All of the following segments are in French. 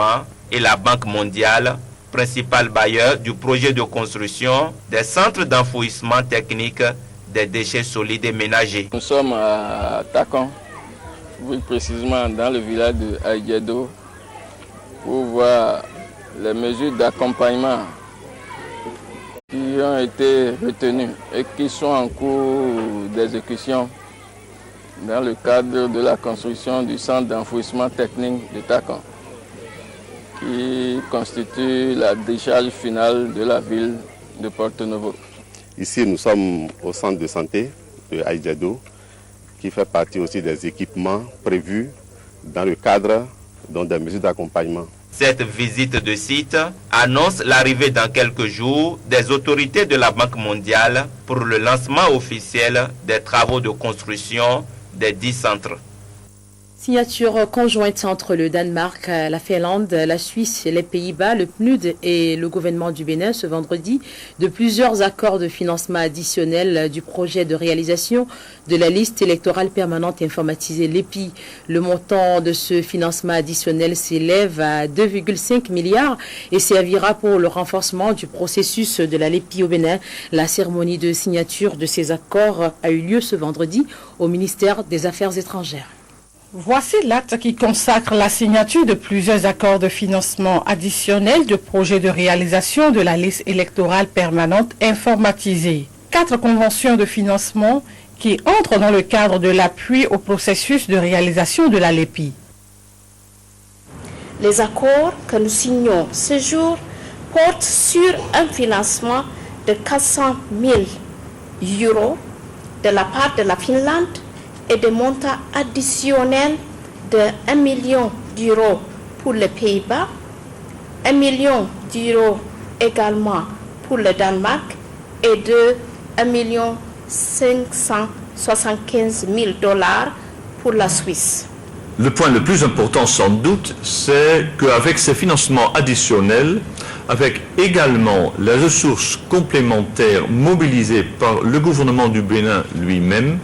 Développement et la Banque mondiale, principal bailleur du projet de construction des centres d'enfouissement technique des déchets solides et ménagers. Nous sommes à Takon, plus précisément dans le village de Aïdjado, pour voir les mesures d'accompagnement qui ont été retenues et qui sont en cours d'exécution dans le cadre de la construction du centre d'enfouissement technique de Takon, qui constitue la décharge finale de la ville de Porto Novo. Ici, nous sommes au centre de santé de Aïdjado, qui fait partie aussi des équipements prévus dans le cadre des mesures d'accompagnement. Cette visite de site annonce l'arrivée dans quelques jours des autorités de la Banque mondiale pour le lancement officiel des travaux de construction des 10 centres. Signature conjointe entre le Danemark, la Finlande, la Suisse, les Pays-Bas, le PNUD et le gouvernement du Bénin ce vendredi de plusieurs accords de financement additionnel du projet de réalisation de la liste électorale permanente informatisée l'EPI. Le montant de ce financement additionnel s'élève à 2,5 milliards et servira pour le renforcement du processus de la LEPI au Bénin. La cérémonie de signature de ces accords a eu lieu ce vendredi au ministère des Affaires étrangères. Voici l'acte qui consacre la signature de plusieurs accords de financement additionnels de projets de réalisation de la liste électorale permanente informatisée. 4 conventions de financement qui entrent dans le cadre de l'appui au processus de réalisation de la LEPI. Les accords que nous signons ce jour portent sur un financement de 400 000 € de la part de la Finlande et des montants additionnels de 1 million d'euros pour les Pays-Bas, 1 million d'euros également pour le Danemark et de 1 575 000 $ pour la Suisse. Le point le plus important sans doute, c'est qu'avec ces financements additionnels, avec également les ressources complémentaires mobilisées par le gouvernement du Bénin lui-même,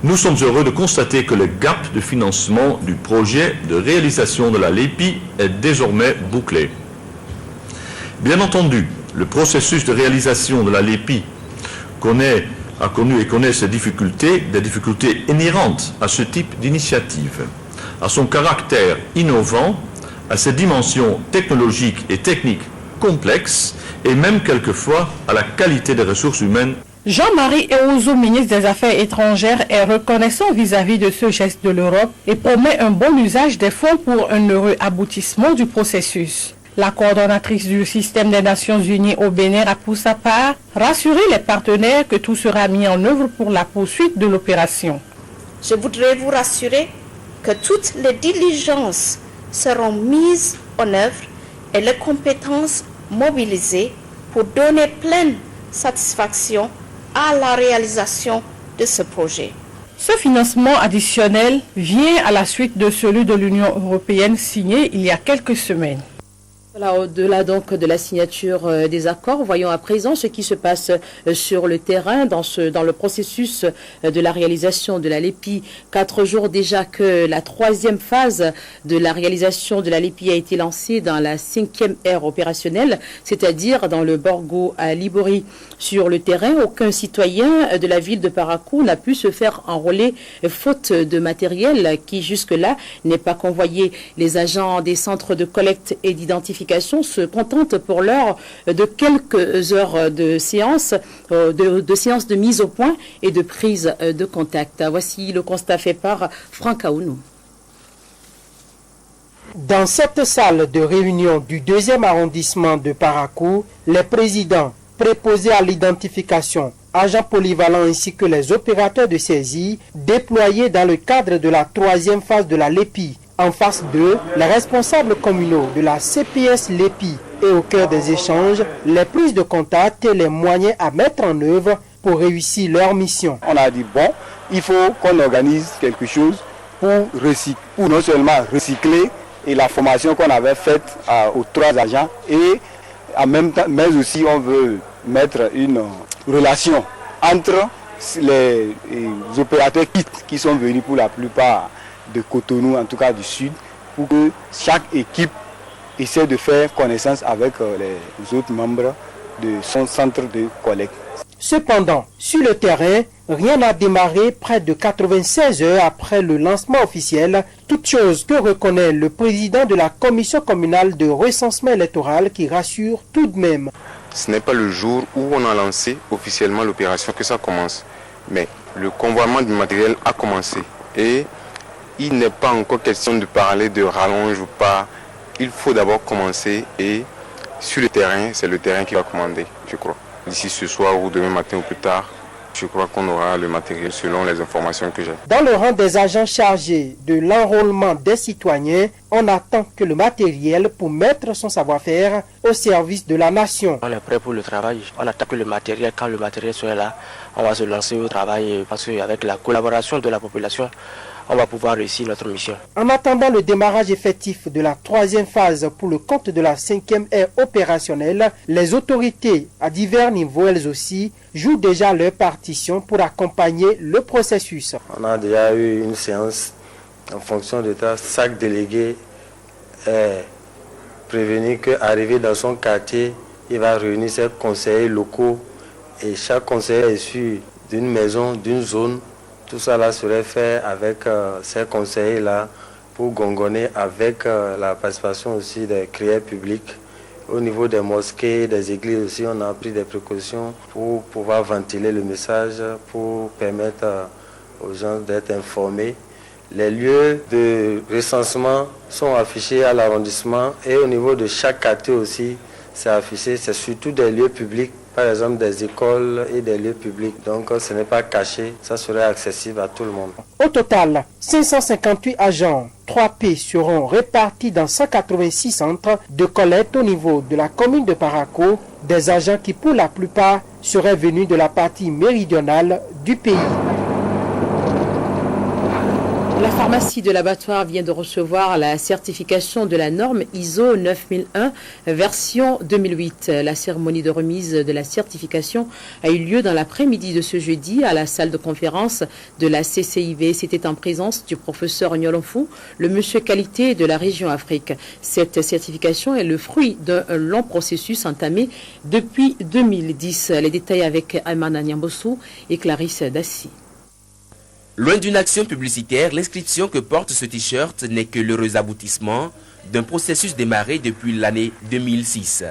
nous sommes heureux de constater que le gap de financement du projet de réalisation de la LEPI est désormais bouclé. Bien entendu, le processus de réalisation de la LEPI a connu et connaît des difficultés inhérentes à ce type d'initiative, à son caractère innovant, à ses dimensions technologiques et techniques complexes et même quelquefois à la qualité des ressources humaines. Jean-Marie Eozo, ministre des Affaires étrangères, est reconnaissant vis-à-vis de ce geste de l'Europe et promet un bon usage des fonds pour un heureux aboutissement du processus. La coordonnatrice du système des Nations Unies au Bénin a pour sa part rassuré les partenaires que tout sera mis en œuvre pour la poursuite de l'opération. Je voudrais vous rassurer que toutes les diligences seront mises en œuvre et les compétences mobilisées pour donner pleine satisfaction à la réalisation de ce projet. Ce financement additionnel vient à la suite de celui de l'Union européenne signé il y a quelques semaines. Voilà, au-delà donc de la signature des accords, voyons à présent ce qui se passe sur le terrain dans le processus de la réalisation de la LEPI. 4 jours déjà que la 3e phase de la réalisation de la LEPI a été lancée dans la 5e ère opérationnelle, c'est-à-dire dans le Borgo à Libori. Sur le terrain, aucun citoyen de la ville de Parakou n'a pu se faire enrôler faute de matériel qui jusque-là n'est pas convoyé. Les agents des centres de collecte et d'identification se contentent pour l'heure de quelques heures de séance, de mise au point et de prise de contact. Voici le constat fait par Franck Aounou. Dans cette salle de réunion du 2e arrondissement de Parakou, les présidents préposés à l'identification, agents polyvalents ainsi que les opérateurs de saisie déployés dans le cadre de la 3e phase de la LEPI. En face d'eux, les responsables communaux de la CPS LEPI et au cœur des échanges, les prises de contact et les moyens à mettre en œuvre pour réussir leur mission. On a dit bon, il faut qu'on organise quelque chose pour non seulement recycler et la formation qu'on avait faite aux 3 agents et en même temps, mais aussi on veut mettre une relation entre les opérateurs qui sont venus pour la plupart de Cotonou, en tout cas du Sud, pour que chaque équipe essaie de faire connaissance avec les autres membres de son centre de collecte. Cependant, sur le terrain, rien n'a démarré près de 96 heures après le lancement officiel, toute chose que reconnaît le président de la commission communale de recensement électoral qui rassure tout de même. Ce n'est pas le jour où on a lancé officiellement l'opération que ça commence, mais le convoiement du matériel a commencé et il n'est pas encore question de parler de rallonge ou pas. Il faut d'abord commencer et sur le terrain, c'est le terrain qui va commander, je crois. D'ici ce soir ou demain matin ou plus tard, je crois qu'on aura le matériel selon les informations que j'ai. Dans le rang des agents chargés de l'enrôlement des citoyens, on attend que le matériel pour mettre son savoir-faire au service de la nation. On est prêt pour le travail, on attend que le matériel, quand le matériel sera là, on va se lancer au travail parce qu'avec la collaboration de la population, on va pouvoir réussir notre mission. En attendant le démarrage effectif de la 3e phase pour le compte de la 5e ère opérationnelle, les autorités à divers niveaux, elles aussi, jouent déjà leur partition pour accompagner le processus. On a déjà eu une séance en fonction de ça. Chaque délégué est prévenu qu'arrivé dans son quartier, il va réunir ses conseillers locaux et chaque conseiller est issu d'une maison, d'une zone. Tout ça là serait fait avec ces conseillers-là pour gongonner avec la participation aussi des crières publics. Au niveau des mosquées, des églises aussi, on a pris des précautions pour pouvoir ventiler le message, pour permettre aux gens d'être informés. Les lieux de recensement sont affichés à l'arrondissement et au niveau de chaque quartier aussi, c'est affiché. C'est surtout des lieux publics, par exemple des écoles et des lieux publics. Donc ce n'est pas caché, ça serait accessible à tout le monde. Au total, 558 agents 3P seront répartis dans 186 centres de collecte au niveau de la commune de Parakou, des agents qui pour la plupart seraient venus de la partie méridionale du pays. La pharmacie de l'abattoir vient de recevoir la certification de la norme ISO 9001 version 2008. La cérémonie de remise de la certification a eu lieu dans l'après-midi de ce jeudi à la salle de conférence de la CCIV. C'était en présence du professeur Nyolonfou, le monsieur qualité de la région Afrique. Cette certification est le fruit d'un long processus entamé depuis 2010. Les détails avec Ayman Nyambossou et Clarisse Dassi. Loin d'une action publicitaire, l'inscription que porte ce t-shirt n'est que l'heureux aboutissement d'un processus démarré depuis l'année 2006.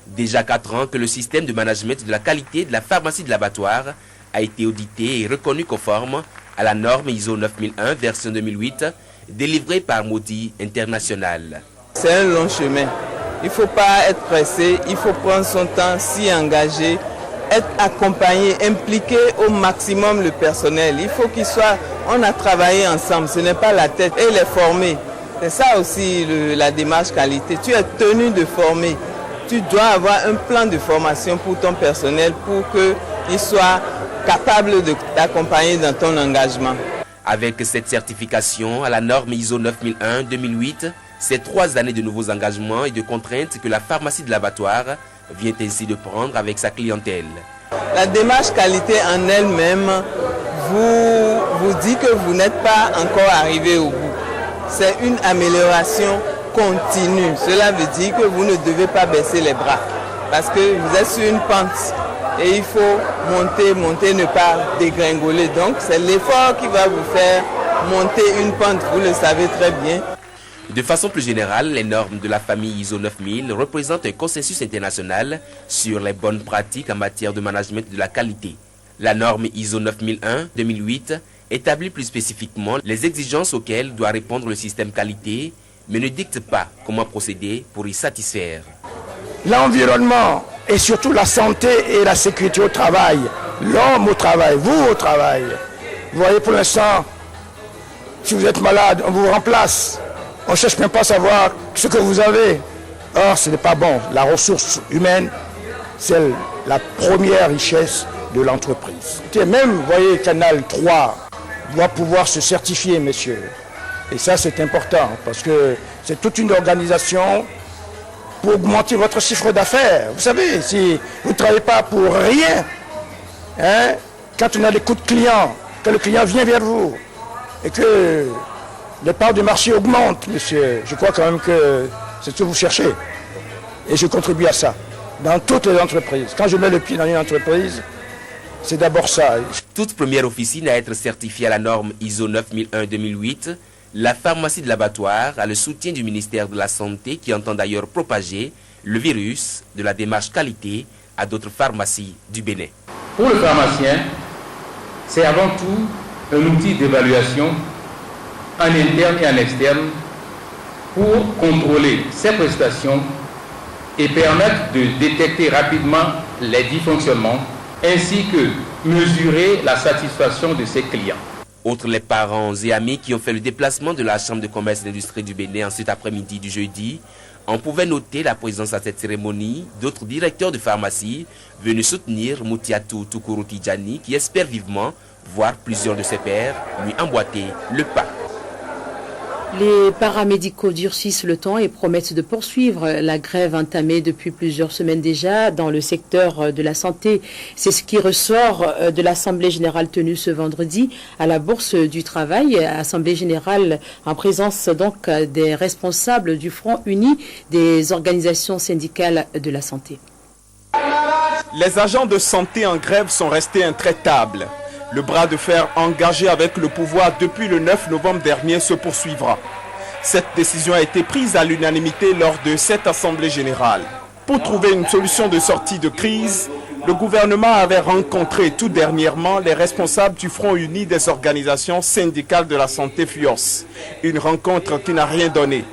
Déjà 4 ans que le système de management de la qualité de la pharmacie de l'abattoir a été audité et reconnu conforme à la norme ISO 9001 version 2008 délivrée par Modi International. C'est un long chemin. Il ne faut pas être pressé, il faut prendre son temps, s'y engager, être accompagné, impliquer au maximum le personnel. Il faut qu'il soit, on a travaillé ensemble, ce n'est pas la tête, et les former. C'est ça aussi la démarche qualité. Tu es tenu de former. Tu dois avoir un plan de formation pour ton personnel pour qu'il soit capable de t'accompagner dans ton engagement. Avec cette certification à la norme ISO 9001-2008, c'est 3 années de nouveaux engagements et de contraintes que la pharmacie de l'abattoir vient ainsi de prendre avec sa clientèle. La démarche qualité en elle-même vous dit que vous n'êtes pas encore arrivé au bout. C'est une amélioration continue. Cela veut dire que vous ne devez pas baisser les bras parce que vous êtes sur une pente et il faut monter, ne pas dégringoler. Donc c'est l'effort qui va vous faire monter une pente, vous le savez très bien. De façon plus générale, les normes de la famille ISO 9000 représentent un consensus international sur les bonnes pratiques en matière de management de la qualité. La norme ISO 9001-2008 établit plus spécifiquement les exigences auxquelles doit répondre le système qualité, mais ne dicte pas comment procéder pour y satisfaire. L'environnement et surtout la santé et la sécurité au travail, l'homme au travail, vous au travail. Vous voyez, pour l'instant, si vous êtes malade, on vous remplace. On ne cherche même pas à savoir ce que vous avez. Or, ce n'est pas bon. La ressource humaine, c'est la première richesse de l'entreprise. Et même, vous voyez, Canal 3 doit pouvoir se certifier, messieurs. Et ça, c'est important, parce que c'est toute une organisation pour augmenter votre chiffre d'affaires. Vous savez, si vous ne travaillez pas pour rien, hein, quand on a des coups de clients, que le client vient vers vous, et que les parts du marché augmentent, monsieur, je crois quand même que C'est ce que vous cherchez. Et je contribue à ça. Dans toutes les entreprises. Quand je mets le pied dans une entreprise, c'est d'abord ça. Toute première officine à être certifiée à la norme ISO 9001-2008, la pharmacie de l'abattoir a le soutien du ministère de la Santé qui entend d'ailleurs propager le virus de la démarche qualité à d'autres pharmacies du Bénin. Pour le pharmacien, c'est avant tout un outil d'évaluation en interne et en externe pour contrôler ses prestations et permettre de détecter rapidement les dysfonctionnements ainsi que mesurer la satisfaction de ses clients. Outre les parents et amis qui ont fait le déplacement de la Chambre de commerce et d'industrie du Bénin en cet après-midi du jeudi, on pouvait noter la présence à cette cérémonie d'autres directeurs de pharmacie venus soutenir Moutiatou Toukourou Tidjani qui espère vivement voir plusieurs de ses pairs lui emboîter le pas. Les paramédicaux durcissent le temps et promettent de poursuivre la grève entamée depuis plusieurs semaines déjà dans le secteur de la santé. C'est ce qui ressort de l'Assemblée générale tenue ce vendredi à la Bourse du Travail. Assemblée générale en présence donc des responsables du Front uni des organisations syndicales de la santé. Les agents de santé en grève sont restés intraitables. Le bras de fer engagé avec le pouvoir depuis le 9 novembre dernier se poursuivra. Cette décision a été prise à l'unanimité lors de cette assemblée générale. Pour trouver une solution de sortie de crise, le gouvernement avait rencontré tout dernièrement les responsables du Front uni des organisations syndicales de la santé FUOS. Une rencontre qui n'a rien donné.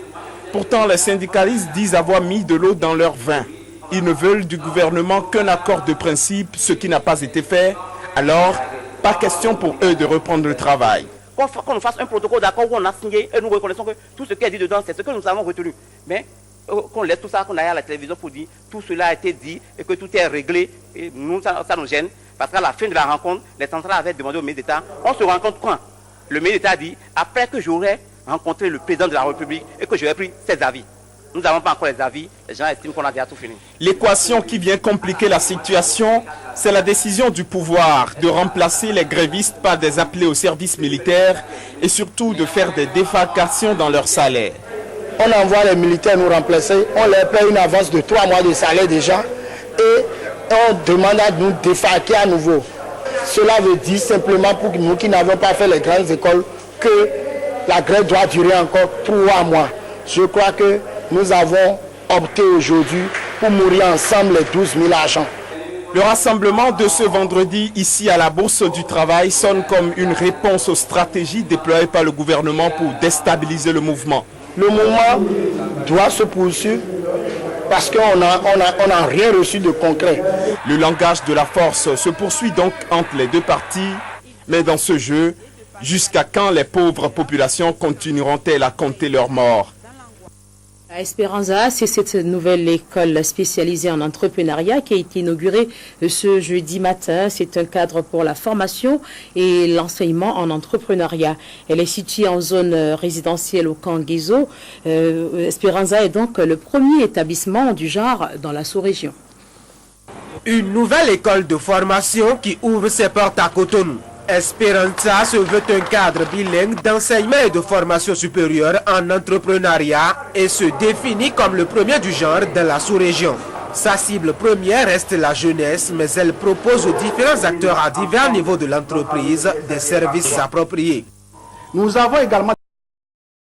Pourtant, les syndicalistes disent avoir mis de l'eau dans leur vin. Ils ne veulent du gouvernement qu'un accord de principe, ce qui n'a pas été fait. Alors, pas question pour eux de reprendre le travail. Qu'on nous fasse un protocole d'accord où on a signé et nous reconnaissons que tout ce qui est dit dedans, c'est ce que nous avons retenu. Mais qu'on laisse tout ça, qu'on aille à la télévision pour dire tout cela a été dit et que tout est réglé, et nous, ça nous gêne. Parce qu'à la fin de la rencontre, les centrales avaient demandé au ministre d'État, on se rencontre quand? Le ministre d'État dit, après que j'aurai rencontré le président de la République et que j'aurai pris ses avis. Nous n'avons pas encore les avis, les gens estiment qu'on a déjà tout fini. L'équation qui vient compliquer la situation, c'est la décision du pouvoir de remplacer les grévistes par des appelés au service militaire et surtout de faire des défalcations dans leur salaire. On envoie les militaires nous remplacer, on leur paie une avance de 3 mois de salaire déjà et on demande à nous défalquer à nouveau. Cela veut dire simplement pour nous qui n'avons pas fait les grandes écoles que la grève doit durer encore 3 mois. Je crois que nous avons opté aujourd'hui pour mourir ensemble les 12 000 agents. Le rassemblement de ce vendredi ici à la Bourse du Travail sonne comme une réponse aux stratégies déployées par le gouvernement pour déstabiliser le mouvement. Le mouvement doit se poursuivre parce qu'on n'a rien reçu de concret. Le langage de la force se poursuit donc entre les deux parties, mais dans ce jeu, jusqu'à quand les pauvres populations continueront-elles à compter leurs morts? À Esperanza, c'est cette nouvelle école spécialisée en entrepreneuriat qui a été inaugurée ce jeudi matin. C'est un cadre pour la formation et l'enseignement en entrepreneuriat. Elle est située en zone résidentielle au camp Guézo. Esperanza est donc le premier établissement du genre dans la sous-région. Une nouvelle école de formation qui ouvre ses portes à Cotonou. Esperanza se veut un cadre bilingue d'enseignement et de formation supérieure en entrepreneuriat et se définit comme le premier du genre dans la sous-région. Sa cible première reste la jeunesse, mais elle propose aux différents acteurs à divers niveaux de l'entreprise des services appropriés. Nous avons également